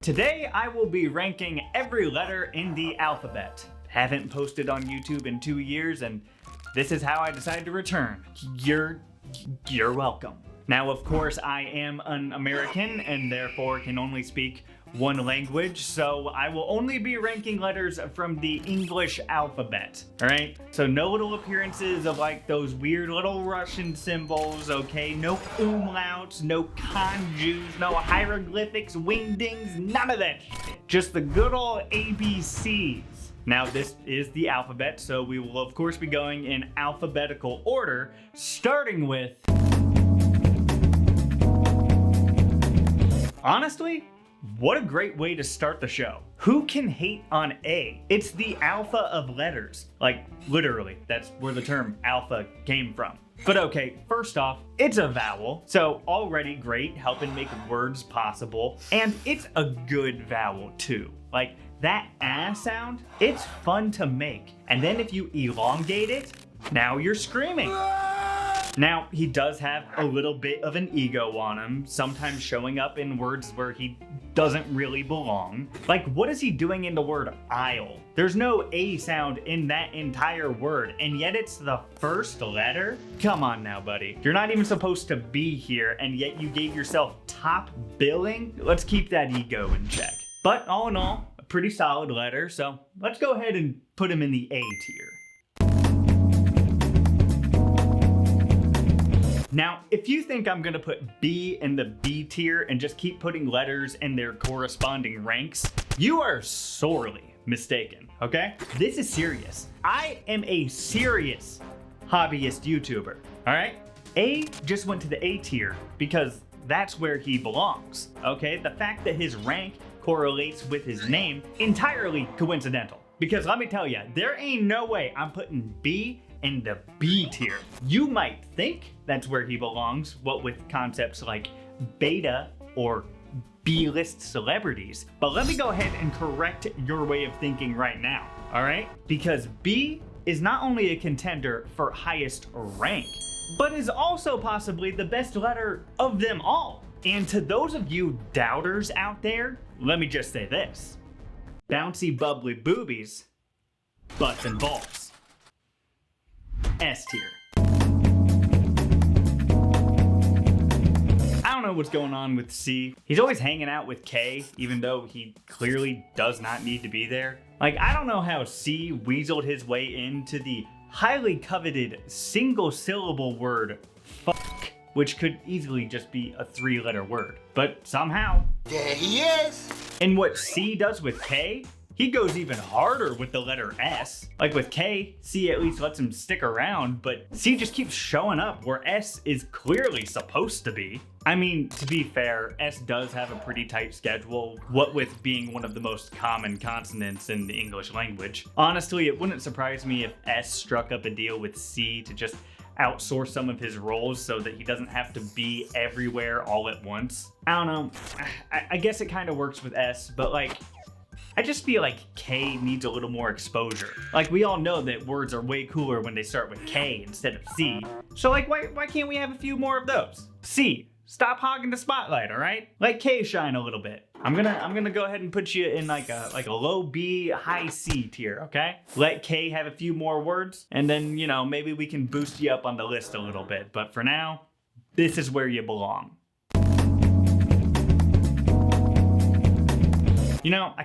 Today I will be ranking every letter in the alphabet. Haven't posted on YouTube in 2 years, and this is how I decided to return. You're welcome. Now, of course, I am an American and therefore can only speak one language, so I will only be ranking letters from the English alphabet, alright? So no little appearances of like those weird little Russian symbols, okay? No umlauts, no kanjus, no hieroglyphics, wingdings, none of that shit. Just the good old ABCs. Now this is the alphabet, so we will of course be going in alphabetical order, starting with... Honestly, what a great way to start the show. Who can hate on A? It's the alpha of letters. Like, literally, that's where the term alpha came from. But okay, first off, it's a vowel, so already great, helping make words possible. And it's a good vowel too. Like, that sound, it's fun to make. And then if you elongate it, now you're screaming. Now, he does have a little bit of an ego on him, sometimes showing up in words where he doesn't really belong. Like, what is he doing in the word aisle? There's no A sound in that entire word, and yet it's the first letter? Come on now, buddy. You're not even supposed to be here, and yet you gave yourself top billing? Let's keep that ego in check. But all in all, a pretty solid letter, so let's go ahead and put him in the A tier. Now, if you think I'm gonna put B in the B tier and just keep putting letters in their corresponding ranks, you are sorely mistaken, okay? This is serious. I am a serious hobbyist YouTuber, all right? A just went to the A tier because that's where he belongs, okay? The fact that his rank correlates with his name, entirely coincidental. Because let me tell you, there ain't no way I'm putting B in the B tier. You might think that's where he belongs, what with concepts like beta or B-list celebrities. But let me go ahead and correct your way of thinking right now, all right? Because B is not only a contender for highest rank, but is also possibly the best letter of them all. And to those of you doubters out there, let me just say this. Bouncy bubbly boobies, butts and balls. S tier. I don't know what's going on with C. He's always hanging out with K, even though he clearly does not need to be there. Like, I don't know how C weaseled his way into the highly coveted single syllable word fuck, which could easily just be a 3-letter word. But somehow, there he is! And what C does with K, he goes even harder with the letter S. Like with K, C at least lets him stick around, but C just keeps showing up where S is clearly supposed to be. I mean, to be fair, S does have a pretty tight schedule, what with being one of the most common consonants in the English language. Honestly, it wouldn't surprise me if S struck up a deal with C to just outsource some of his roles so that he doesn't have to be everywhere all at once. I don't know, I guess it kind of works with S, but like, I just feel like K needs a little more exposure. Like, we all know that words are way cooler when they start with K instead of C. So like, why can't we have a few more of those? C, stop hogging the spotlight, all right? Let K shine a little bit. I'm gonna go ahead and put you in like a low B, high C tier, okay? Let K have a few more words, and then, you know, maybe we can boost you up on the list a little bit. But for now, this is where you belong. You know, I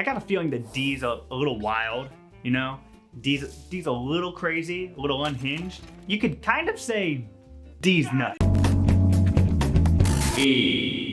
got a feeling that D's a little wild, you know? D's a little crazy, a little unhinged. You could kind of say D's nuts. E.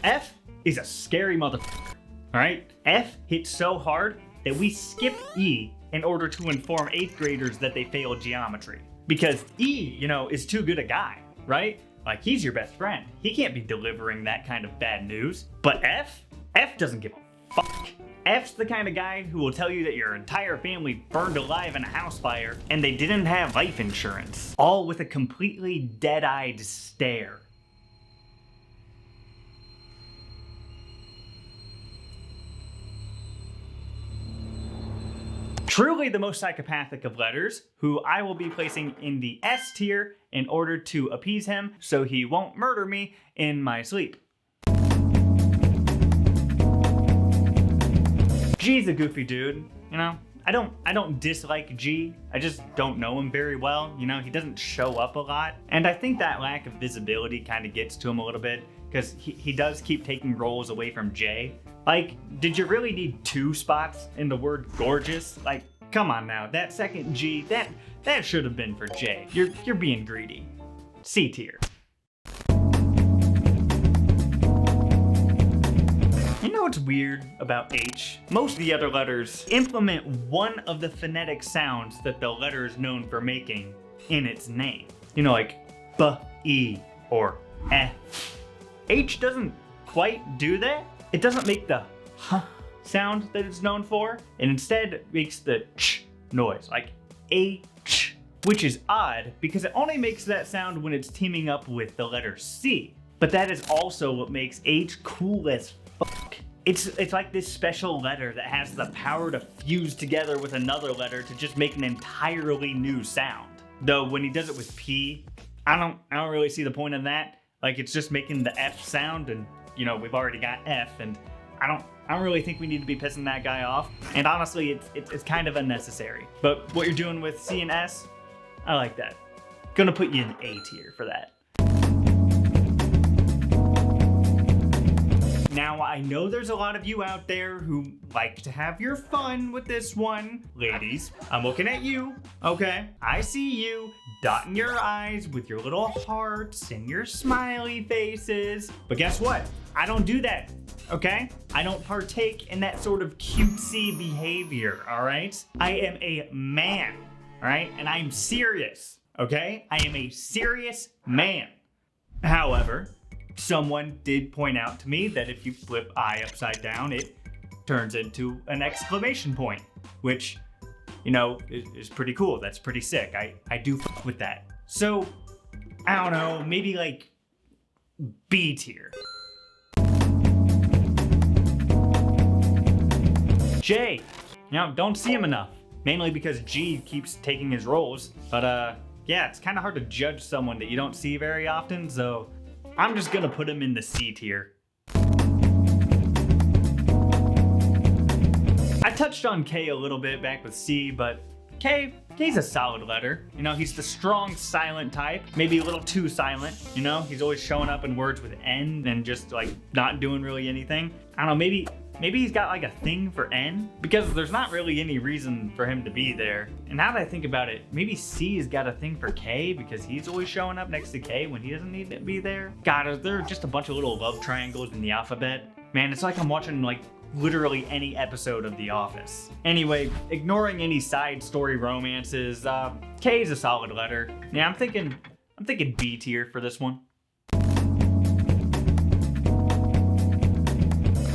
F is a scary motherfucker, all right? F hits so hard that we skip E in order to inform 8th graders that they failed geometry. Because E, you know, is too good a guy, right? Like, he's your best friend. He can't be delivering that kind of bad news. But F doesn't give a fuck. F's the kind of guy who will tell you that your entire family burned alive in a house fire and they didn't have life insurance. All with a completely dead-eyed stare. truly the most psychopathic of letters, who I will be placing in the S tier in order to appease him so he won't murder me in my sleep. G's a goofy dude, you know? I don't dislike G, I just don't know him very well, you know? He doesn't show up a lot. And I think that lack of visibility kind of gets to him a little bit, because he does keep taking roles away from J. Like, did you really need 2 spots in the word gorgeous? Like, come on now, that second G, that should have been for J. You're being greedy. C tier. You know what's weird about H? Most of the other letters implement one of the phonetic sounds that the letter is known for making in its name. You know, like B, E, or F. H doesn't quite do that. It doesn't make the H sound that it's known for. It instead makes the Ch noise, like H, which is odd because it only makes that sound when it's teaming up with the letter C. But that is also what makes H cool as fuck. It's like this special letter that has the power to fuse together with another letter to just make an entirely new sound. Though when he does it with P, I don't really see the point of that. Like, it's just making the F sound, and you know, we've already got F, and I don't really think we need to be pissing that guy off. And honestly, it's kind of unnecessary. But what you're doing with C and S, I like that. Gonna put you in A tier for that. Now, I know there's a lot of you out there who like to have your fun with this one. Ladies, I'm looking at you, okay? I see you dotting your I's with your little hearts and your smiley faces. But guess what? I don't do that, okay? I don't partake in that sort of cutesy behavior, all right? I am a man, all right? And I'm serious, okay? I am a serious man. However, someone did point out to me that if you flip I upside down, it turns into an exclamation point, which, you know, is pretty cool. That's pretty sick. I do fuck with that. So, I don't know, maybe like B tier. J, you know, don't see him enough. Mainly because G keeps taking his roles. But yeah, it's kind of hard to judge someone that you don't see very often, so I'm just gonna put him in the C tier. I touched on K a little bit back with C, but K's a solid letter. You know, he's the strong silent type, maybe a little too silent. You know, he's always showing up in words with N and just like not doing really anything. I don't know, maybe he's got like a thing for N, because there's not really any reason for him to be there. And now that I think about it, maybe C's got a thing for K because he's always showing up next to K when he doesn't need to be there. God, are there just a bunch of little love triangles in the alphabet? Man, it's like I'm watching like literally any episode of The Office. Anyway, ignoring any side story romances, K is a solid letter. Yeah, I'm thinking B tier for this one.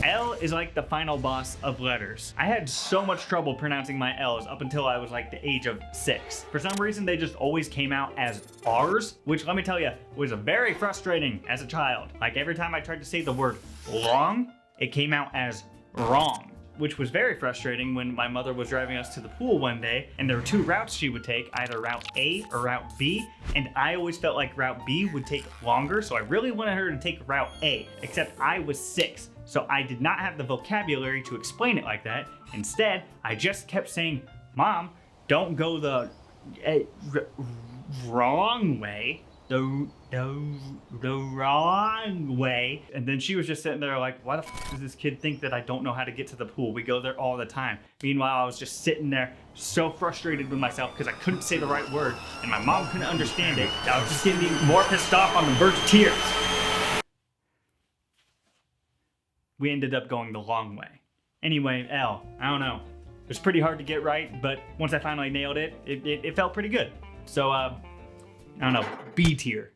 L is like the final boss of letters. I had so much trouble pronouncing my L's up until I was like the age of 6. For some reason, they just always came out as R's, which let me tell you, was very frustrating as a child. Like every time I tried to say the word long, it came out as wrong, which was very frustrating when my mother was driving us to the pool one day and there were 2 routes she would take, either route A or route B, and I always felt like route B would take longer, so I really wanted her to take route A, except I was 6. So I did not have the vocabulary to explain it like that. Instead, I just kept saying, Mom, don't go the wrong way. The wrong way. And then she was just sitting there like, why the f does this kid think that I don't know how to get to the pool? We go there all the time. Meanwhile, I was just sitting there so frustrated with myself because I couldn't say the right word and my mom couldn't understand it. I was just getting more pissed off on the verge of tears. We ended up going the long way. Anyway, L, I don't know. It was pretty hard to get right, but once I finally nailed it, it felt pretty good. So, I don't know, B tier.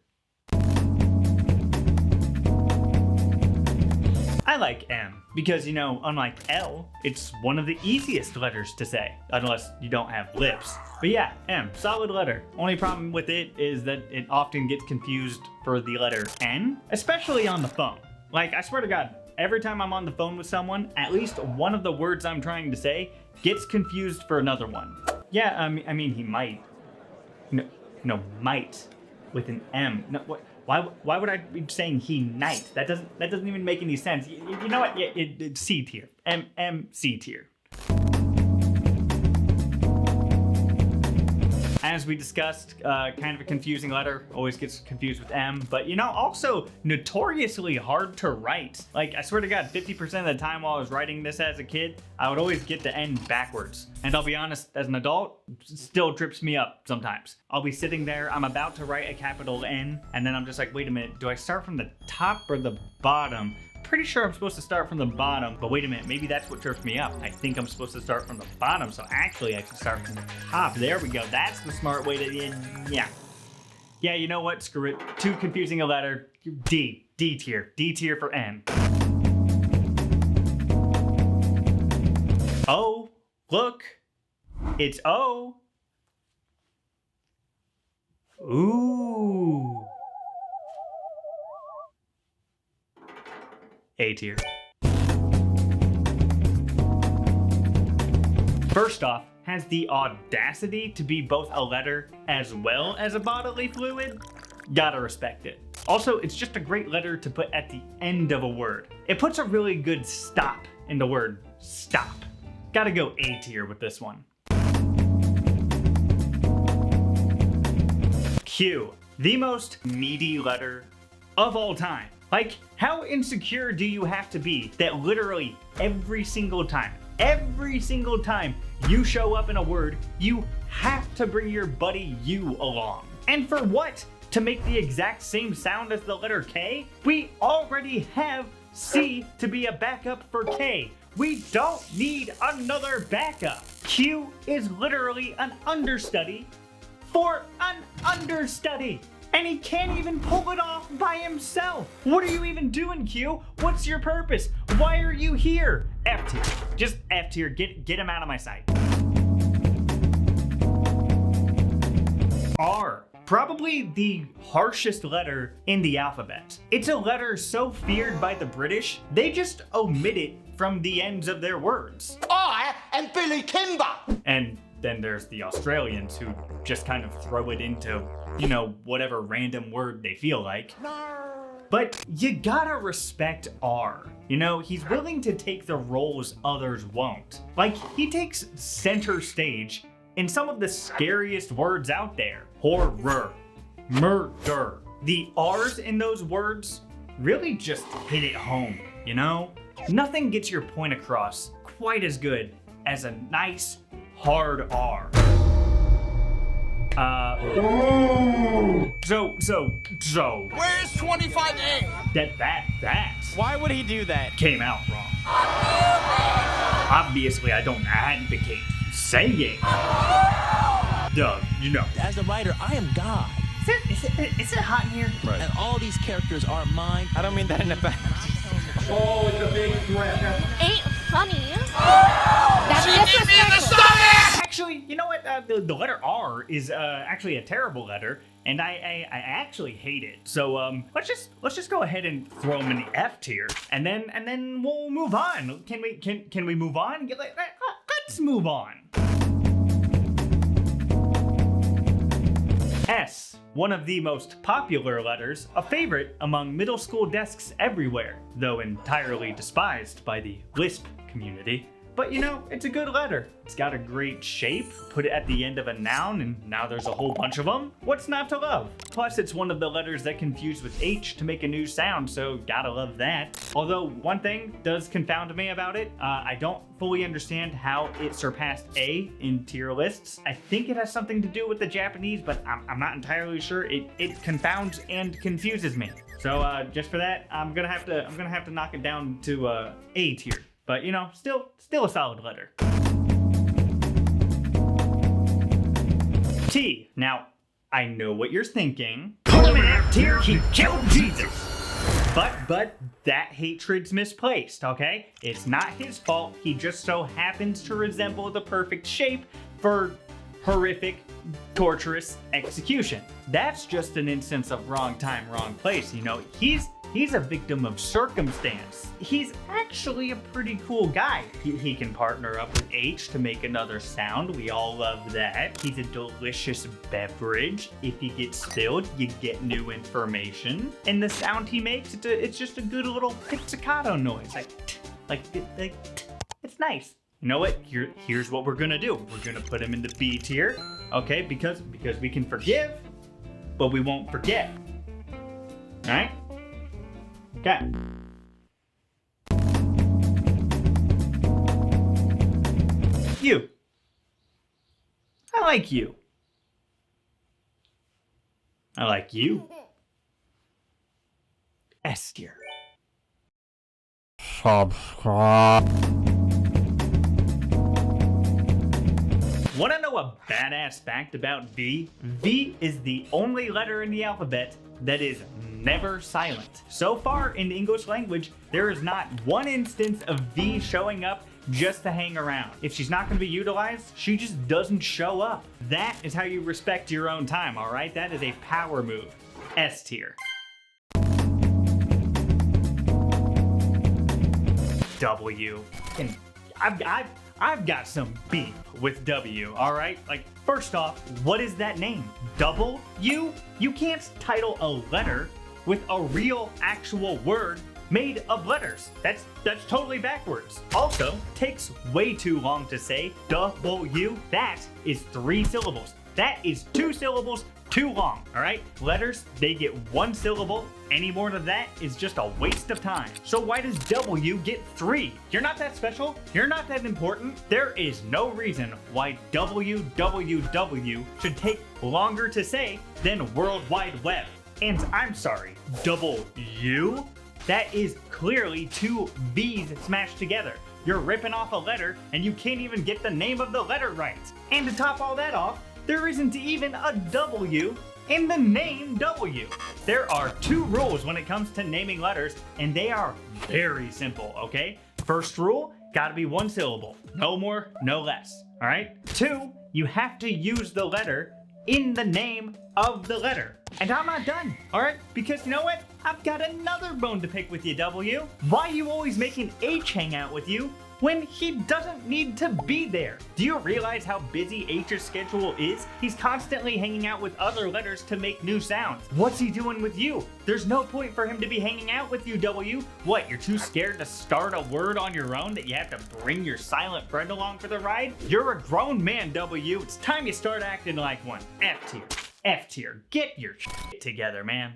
I like M because, you know, unlike L, it's one of the easiest letters to say, unless you don't have lips. But yeah, M, solid letter. Only problem with it is that it often gets confused for the letter N, especially on the phone. Like, I swear to God, every time I'm on the phone with someone, at least one of the words I'm trying to say gets confused for another one. Yeah, I mean, he might. No, might with an M. No, what? Why would I be saying he night? That doesn't even make any sense. You know what? It's C tier. C tier. As we discussed, kind of a confusing letter, always gets confused with M, but also notoriously hard to write. Like, I swear to God, 50% of the time while I was writing this as a kid, I would always get the N backwards. And I'll be honest, as an adult, it still trips me up sometimes. I'll be sitting there, I'm about to write a capital N, and then I'm just like, wait a minute, do I start from the top or the bottom? Pretty sure I'm supposed to start from the bottom, but wait a minute, maybe that's what trips me up. I think I'm supposed to start from the bottom, so actually I should start from the top. There we go, that's the smart way to, yeah, you know what, screw it. Too confusing a letter, D tier for N. Oh, look, it's O. Ooh. A tier. First off, has the audacity to be both a letter as well as a bodily fluid. Gotta respect it. Also, it's just a great letter to put at the end of a word. It puts a really good stop in the word stop. Gotta go A tier with this one. Q, the most meaty letter of all time. Like, how insecure do you have to be that literally every single time you show up in a word, you have to bring your buddy U along? And for what? To make the exact same sound as the letter K? We already have C to be a backup for K. We don't need another backup. Q is literally an understudy for an understudy. And he can't even pull it off by himself. What are you even doing, Q? What's your purpose? Why are you here? F tier. Just F tier. Get him out of my sight. R. Probably the harshest letter in the alphabet. It's a letter so feared by the British, they just omit it from the ends of their words. I am Billy Kimber. And then there's the Australians who just kind of throw it into, whatever random word they feel like. But you gotta respect R. He's willing to take the roles others won't. Like, he takes center stage in some of the scariest words out there. Horror, murder. The R's in those words really just hit it home, Nothing gets your point across quite as good as a nice, hard R. So. Where's 25A? That. Why would he do that? Came out wrong. Obviously, I don't advocate saying. Duh, As a writer, I am God. Is it hot in here? Right. And all these characters are mine. I don't mean that in a bad. Oh, it's a big threat. Ain't funny. That's disrespectful. Actually, you know what? The letter R is actually a terrible letter, and I actually hate it. So let's just go ahead and throw him in the F tier, and then we'll move on. Can we move on? Let's move on. S, one of the most popular letters, a favorite among middle school desks everywhere, though entirely despised by the Lisp community. But it's a good letter. It's got a great shape. Put it at the end of a noun, and now there's a whole bunch of them. What's not to love? Plus, it's one of the letters that confuse with H to make a new sound, so gotta love that. Although, one thing does confound me about it. I don't fully understand how it surpassed A in tier lists. I think it has something to do with the Japanese, but I'm not entirely sure. It confounds and confuses me. So just for that, I'm gonna have to knock it down to A tier. But still a solid letter. T. Now, I know what you're thinking. Put him in F tier, he killed Jesus. But that hatred's misplaced, okay? It's not his fault. He just so happens to resemble the perfect shape for horrific torturous execution. That's just an instance of wrong time, wrong place. You know, he's a victim of circumstance. He's actually a pretty cool guy. He can partner up with H to make another sound. We all love that. He's a delicious beverage. If he gets spilled, you get new information. And the sound he makes, it's just a good little pizzicato noise. Like it's nice. You know what? Here's what we're gonna do. We're gonna put him in the B tier, okay? Because we can forgive, but we won't forget. All right? Okay. You. I like you. I like you. S tier. Subscribe. Want to know a badass fact about V? V is the only letter in the alphabet that is never silent. So far in the English language, there is not one instance of V showing up just to hang around. If she's not going to be utilized, she just doesn't show up. That is how you respect your own time, all right? That is a power move. S tier. W. And I've got some beef with W, all right? Like, first off, what is that name? Double U? You can't title a letter with a real, actual word made of letters. That's totally backwards. Also, takes way too long to say. W, that is 3 syllables. That is 2 syllables too long, all right? Letters, they get 1 syllable. Any more than that is just a waste of time. So why does W get 3? You're not that special. You're not that important. There is no reason why WWW should take longer to say than World Wide Web. And I'm sorry, double U? That is clearly 2 V's smashed together. You're ripping off a letter and you can't even get the name of the letter right. And to top all that off, there isn't even a W in the name W. There are 2 rules when it comes to naming letters, and they are very simple, okay? First rule, gotta be 1 syllable. No more, no less, all right? 2, you have to use the letter in the name of the letter. And I'm not done, all right? Because you know what? I've got another bone to pick with you, W. Why you always making H hang out with you when he doesn't need to be there? Do you realize how busy H's schedule is? He's constantly hanging out with other letters to make new sounds. What's he doing with you? There's no point for him to be hanging out with you, W. What, you're too scared to start a word on your own that you have to bring your silent friend along for the ride? You're a grown man, W. It's time you start acting like one. F tier. F tier. Get your shit together, man.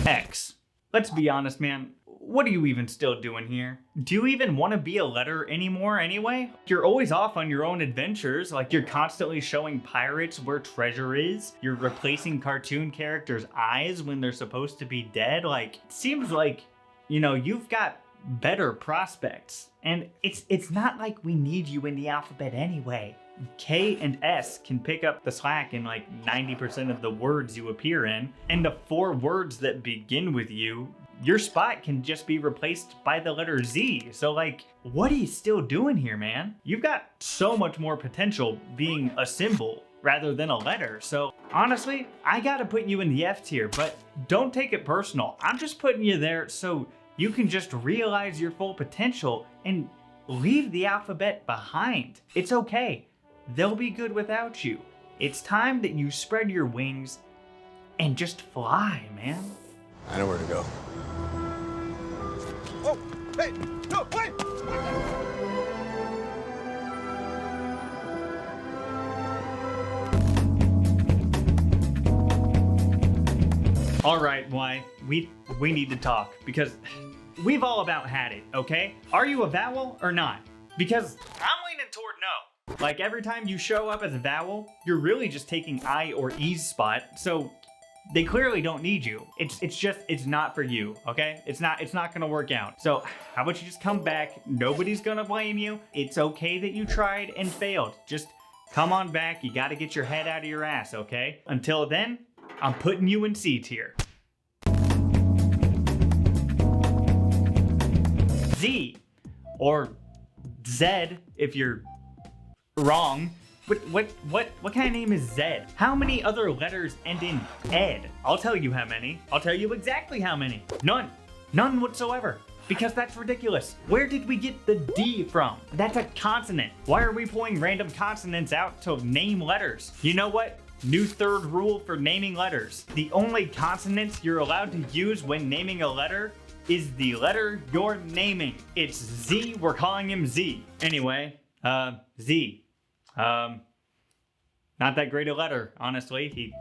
X. Let's be honest, man. What are you even still doing here? Do you even want to be a letter anymore anyway? You're always off on your own adventures, like you're constantly showing pirates where treasure is. You're replacing cartoon characters' eyes when they're supposed to be dead. Like, it seems like, you know, you've got better prospects. And it's not like we need you in the alphabet anyway. K and S can pick up the slack in like 90% of the words you appear in. And the 4 words that begin with you, your spot can just be replaced by the letter Z. So like, what are you still doing here, man? You've got so much more potential being a symbol rather than a letter. So honestly, I gotta put you in the F tier, but don't take it personal. I'm just putting you there so you can just realize your full potential and leave the alphabet behind. It's okay. They'll be good without you. It's time that you spread your wings and just fly, man. I know where to go. Oh, hey, no, wait! All right, why? We need to talk because we've all about had it, okay? Are you a vowel or not? Because I'm leaning toward no. Like every time you show up as a vowel, you're really just taking I or E's spot, so they clearly don't need you. It's not for you, okay? It's not gonna work out. So how about you just come back? Nobody's gonna blame you. It's okay that you tried and failed. Just come on back. You gotta get your head out of your ass, okay? Until then, I'm putting you in C tier. Z, or Z if you're Wrong. What kind of name is Zed? How many other letters end in ed? I'll tell you how many. I'll tell you exactly how many. None. None whatsoever. Because that's ridiculous. Where did we get the D from? That's a consonant. Why are we pulling random consonants out to name letters? You know what? New third rule for naming letters. The only consonants you're allowed to use when naming a letter is the letter you're naming. It's Z, we're calling him Z. Anyway, Z. Not that great a letter, honestly. He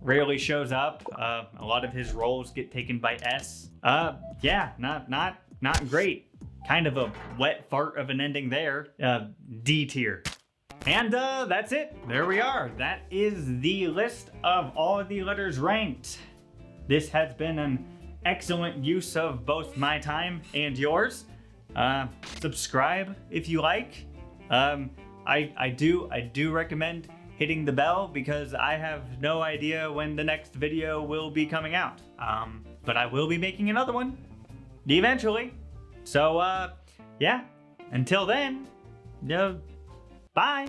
rarely shows up. A lot of his roles get taken by S. Yeah, not great. Kind of a wet fart of an ending there. D tier. And that's it. There we are. That is the list of all of the letters ranked. This has been an excellent use of both my time and yours. Subscribe if you like. I do recommend hitting the bell because I have no idea when the next video will be coming out. But I will be making another one eventually. So yeah, until then, bye.